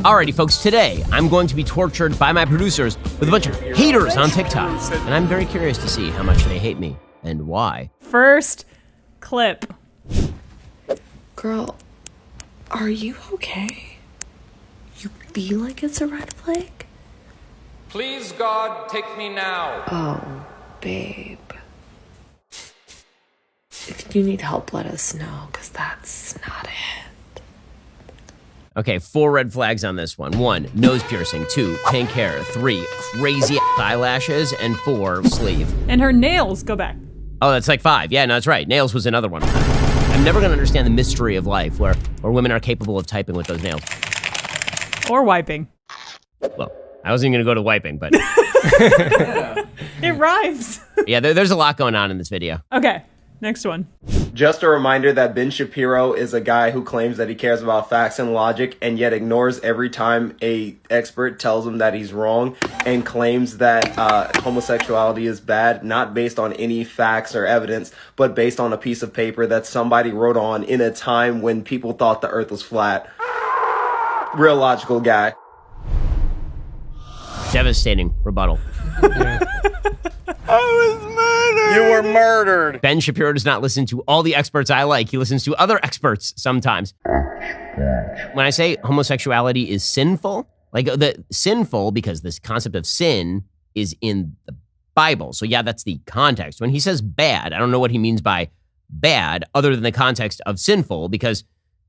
Alrighty, folks, today I'm going to be tortured by my producers with a bunch of haters on TikTok. And I'm very curious to see how much they hate me and why. First clip. Girl, are you okay? You feel like it's a red flag? Please, God, take me now. Oh, babe. If you need help, let us know, because that's not it. Okay, 4 red flags on this one. 1, nose piercing. 2, pink hair. 3, crazy eyelashes. And 4, sleeve. And her nails go back. Oh, that's like 5. Yeah, no, that's right. Nails was another one. I'm never going to understand the mystery of life where women are capable of typing with those nails. Or wiping. Well, I wasn't going to go to wiping, but... It rhymes. Yeah, there's a lot going on in this video. Okay, next one. Just a reminder that Ben Shapiro is a guy who claims that he cares about facts and logic and yet ignores every time a expert tells him that he's wrong and claims that homosexuality is bad, not based on any facts or evidence, but based on a piece of paper that somebody wrote on in a time when people thought the earth was flat. Real logical guy. Devastating rebuttal. I was murdered. You were murdered. Ben Shapiro does not listen to all the experts I like. He listens to other experts sometimes. When I say homosexuality is sinful, like the sinful, because this concept of sin is in the Bible. So yeah, that's the context. When he says bad, I don't know what he means by bad other than the context of sinful, because,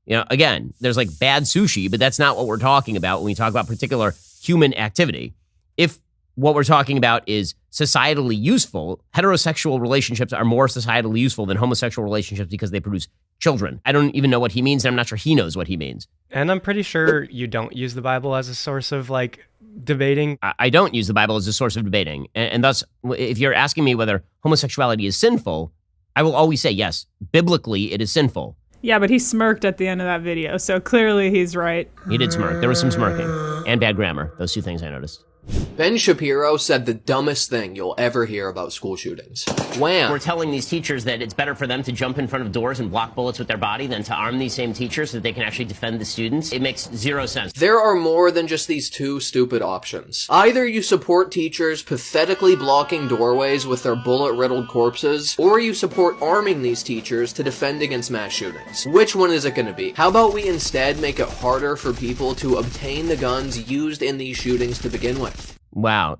you know, again, there's like bad sushi, but that's not what we're talking about when we talk about particular human activity. If what we're talking about is societally useful, heterosexual relationships are more societally useful than homosexual relationships because they produce children. I don't even know what he means, and I'm not sure he knows what he means. And I'm pretty sure you don't use the Bible as a source of, like, debating. I don't use the Bible as a source of debating. And thus, if you're asking me whether homosexuality is sinful, I will always say, yes, biblically it is sinful. Yeah, but he smirked at the end of that video, so clearly he's right. He did smirk. There was some smirking. And bad grammar. Those 2 things I noticed. Ben Shapiro said the dumbest thing you'll ever hear about school shootings. Wham! We're telling these teachers that it's better for them to jump in front of doors and block bullets with their body than to arm these same teachers so that they can actually defend the students. It makes 0 sense. There are more than just these 2 stupid options. Either you support teachers pathetically blocking doorways with their bullet-riddled corpses, or you support arming these teachers to defend against mass shootings. Which one is it going to be? How about we instead make it harder for people to obtain the guns used in these shootings to begin with? Wow.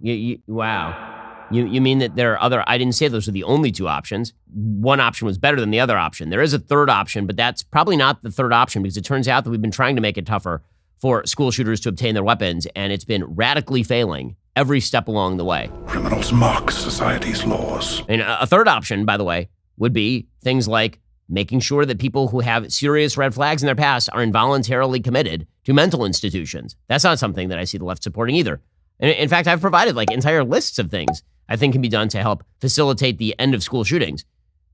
Wow. You mean that there are other... I didn't say those are the only 2 options. One option was better than the other option. There is a third option, but that's probably not the third option because it turns out that we've been trying to make it tougher for school shooters to obtain their weapons, and it's been radically failing every step along the way. Criminals mock society's laws. And a third option, by the way, would be things like making sure that people who have serious red flags in their past are involuntarily committed to mental institutions. That's not something that I see the left supporting either. In fact, I've provided like entire lists of things I think can be done to help facilitate the end of school shootings.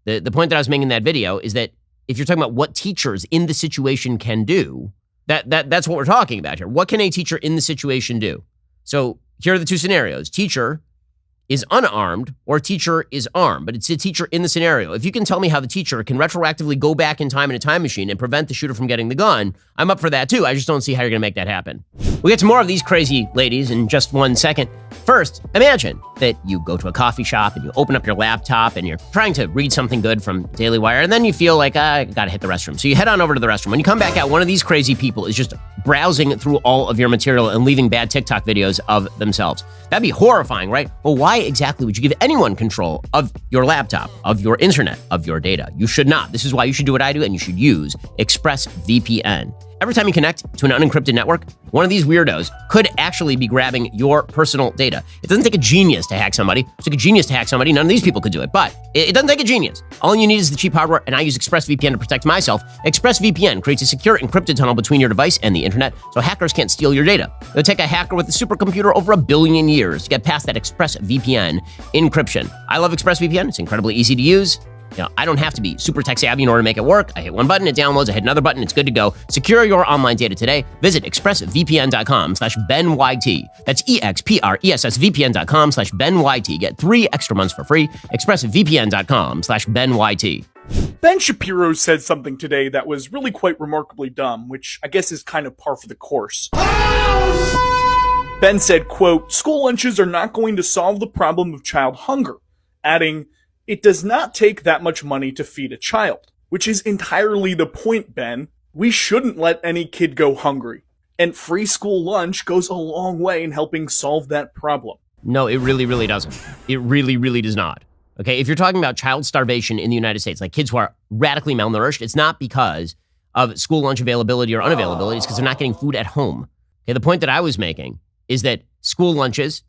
The point that I was making in that video is that if you're talking about what teachers in the situation can do, that's what we're talking about here. What can a teacher in the situation do? So here are the 2 scenarios. Teacher is unarmed or teacher is armed, but it's a teacher in the scenario. If you can tell me how the teacher can retroactively go back in time in a time machine and prevent the shooter from getting the gun, I'm up for that too. I just don't see how you're gonna make that happen. We'll get to more of these crazy ladies in just 1 second. First, imagine that you go to a coffee shop and you open up your laptop and you're trying to read something good from Daily Wire, and then you feel like, I gotta hit the restroom. So you head on over to the restroom. When you come back out, one of these crazy people is just browsing through all of your material and leaving bad TikTok videos of themselves. That'd be horrifying, right? Well, why exactly would you give anyone control of your laptop, of your internet, of your data? You should not. This is why you should do what I do, and you should use ExpressVPN. Every time you connect to an unencrypted network, one of these weirdos could actually be grabbing your personal data. It doesn't take a genius to hack somebody. If it took a genius to hack somebody, none of these people could do it. But it doesn't take a genius. All you need is the cheap hardware, and I use ExpressVPN to protect myself. ExpressVPN creates a secure encrypted tunnel between your device and the internet, so hackers can't steal your data. It'll take a hacker with a supercomputer over 1 billion years to get past that ExpressVPN encryption. I love ExpressVPN. It's incredibly easy to use. You know, I don't have to be super tech savvy in order to make it work. I hit 1 button, it downloads. I hit another button, it's good to go. Secure your online data today. Visit expressvpn.com/BenYT. That's expressvpn.com/BenYT. Get 3 extra months for free. expressvpn.com/BenYT. Ben Shapiro said something today that was really quite remarkably dumb, which I guess is kind of par for the course. Ben said, quote, "School lunches are not going to solve the problem of child hunger," adding, "It does not take that much money to feed a child," which is entirely the point, Ben. We shouldn't let any kid go hungry. And free school lunch goes a long way in helping solve that problem. No, it really, really doesn't. It really, really does not. Okay, if you're talking about child starvation in the United States, like kids who are radically malnourished, it's not because of school lunch availability or unavailability. It's because they're not getting food at home. Okay, the point that I was making is that school lunches,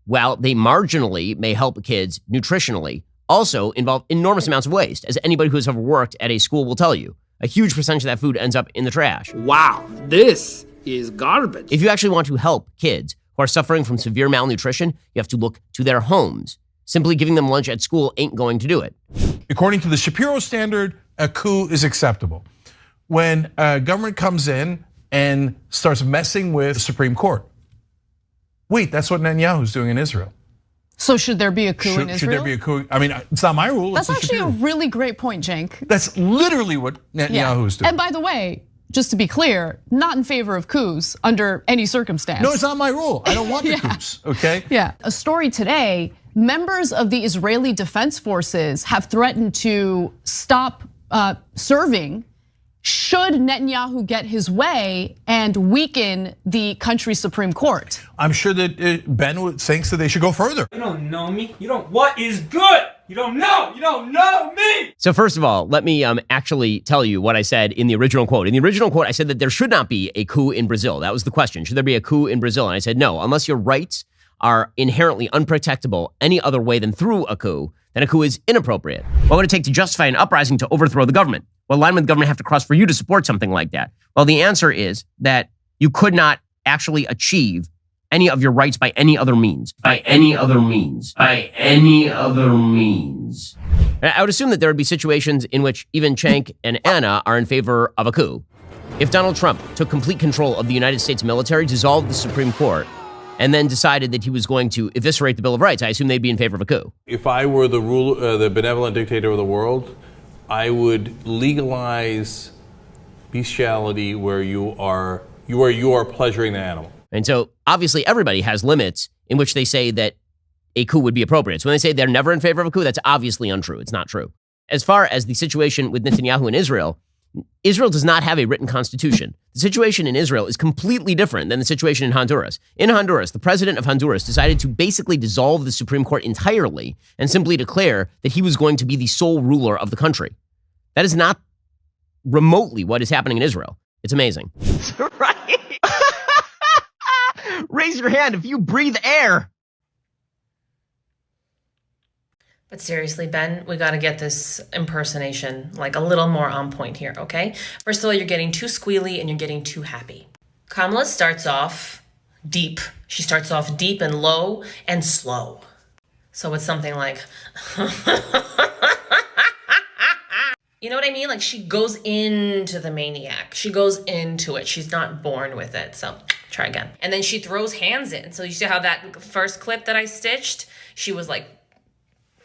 while they marginally may help kids nutritionally, also involve enormous amounts of waste, as anybody who has ever worked at a school will tell you. A huge percentage of that food ends up in the trash. Wow, this is garbage. If you actually want to help kids who are suffering from severe malnutrition, you have to look to their homes. Simply giving them lunch at school ain't going to do it. According to the Shapiro standard, a coup is acceptable. When a government comes in and starts messing with the Supreme Court. Wait, that's what Netanyahu's doing in Israel. So should there be a coup in Israel? Should there be a coup? I mean, it's not my rule. That's actually a really great point, Cenk. That's literally what Netanyahu's doing. And by the way, just to be clear, not in favor of coups under any circumstance. No, it's not my rule. I don't want the coups, okay? Yeah, a story today, members of the Israeli Defense Forces have threatened to stop serving should Netanyahu get his way and weaken the country's Supreme Court. I'm sure that Ben thinks that they should go further. You don't know me. You don't, what is good? You don't know me. So first of all, let me actually tell you what I said in the original quote. In the original quote, I said that there should not be a coup in Brazil. That was the question. Should there be a coup in Brazil? And I said, no, unless your rights are inherently unprotectable any other way than through a coup, then a coup is inappropriate. What would it take to justify an uprising to overthrow the government? What line would the government have to cross for you to support something like that? Well, the answer is that you could not actually achieve any of your rights by any other means. By any other means. By any other means. I would assume that there would be situations in which even Cenk and Anna are in favor of a coup. If Donald Trump took complete control of the United States military, dissolved the Supreme Court, and then decided that he was going to eviscerate the Bill of Rights, I assume they'd be in favor of a coup. If I were the benevolent dictator of the world, I would legalize bestiality where you are pleasuring the animal. And so obviously everybody has limits in which they say that a coup would be appropriate. So when they say they're never in favor of a coup, that's obviously untrue. It's not true. As far as the situation with Netanyahu in Israel, Israel does not have a written constitution. The situation in Israel is completely different than the situation in Honduras. In Honduras, the president of Honduras decided to basically dissolve the Supreme Court entirely and simply declare that he was going to be the sole ruler of the country. That is not remotely what is happening in Israel. It's amazing. Right? Raise your hand if you breathe air. But seriously, Ben, we got to get this impersonation like a little more on point here, okay? First of all, you're getting too squealy and you're getting too happy. Kamala starts off deep. She starts off deep and low and slow. So it's something like, you know what I mean? Like she goes into the maniac. She goes into it. She's not born with it. So try again. And then she throws hands in. So you see how that first clip that I stitched, she was like,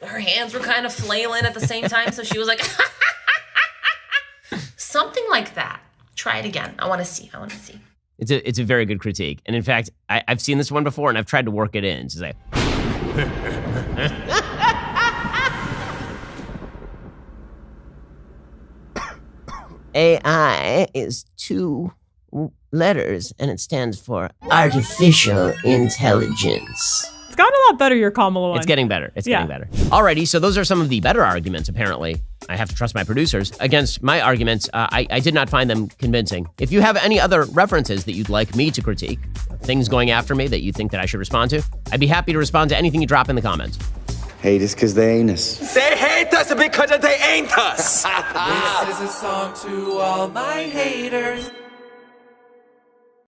her hands were kind of flailing at the same time. So she was like, something like that. Try it again. I want to see. It's a very good critique. And in fact, I've seen this one before and I've tried to work it in to say, AI is 2 letters and it stands for artificial intelligence. It's gotten a lot better, your Kamala one. It's getting better. It's getting better. Alrighty, so those are some of the better arguments, apparently. I have to trust my producers. Against my arguments, I did not find them convincing. If you have any other references that you'd like me to critique, things going after me that you think that I should respond to, I'd be happy to respond to anything you drop in the comments. Hate us because they ain't us. They hate us because they ain't us. This is a song to all my haters.